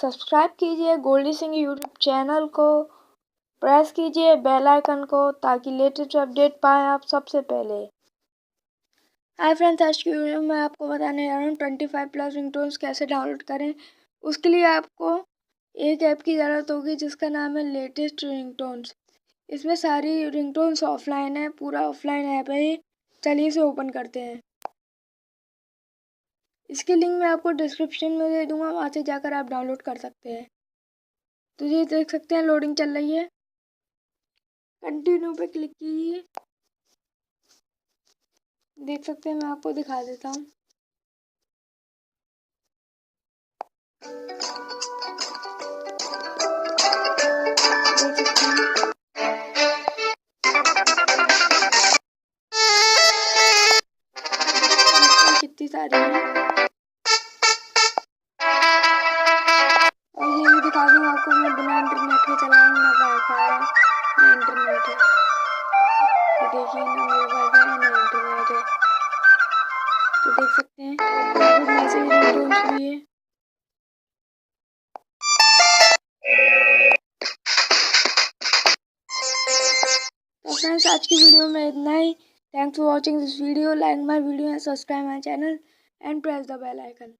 Subscribe कीजिए Goldy Singh YouTube channel को, press कीजिए बेल आइकन को ताकि लेटेस्ट अपडेट पाएँ आप सबसे पहले। हाय फ्रेंड्स, आज की वीडियो में मैं आपको बताने जा रहा हूँ 25+ रिंगटोन्स कैसे डाउनलोड करें। उसके लिए आपको एक ऐप की ज़रूरत होगी जिसका नाम है लेटेस्ट रिंगटोन्स। इसमें सारी रिंगटोन्स ऑफलाइन है, पूरा ऑफलाइन ऐप है ये। चलिए इसे ओपन करते हैं। इसकी लिंक मैं आपको डिस्क्रिप्शन में दे दूंगा, वहाँ से जाकर आप डाउनलोड कर सकते हैं। तो ये देख सकते हैं लोडिंग चल रही है। कंटिन्यू पे क्लिक कीजिए। देख सकते हैं, मैं आपको दिखा देता हूँ। देख सकते हैं कितनी सारी है। और ये भी दिखा दूँ आपको, मैं बिना इंटरनेट के चला रहा हूँ, ना वाईफाई है ना इंटरनेट है। तो देखिए, ना मेरा वाईफाई है ना इंटरनेट है। तो देख सकते हैं यहाँ पर मैसेज रिंगटोन्स भी है। तो फ्रेंड्स, आज की वीडियो में इतना ही। Thanks for watching this video. Like my video and subscribe my channel and press the bell icon.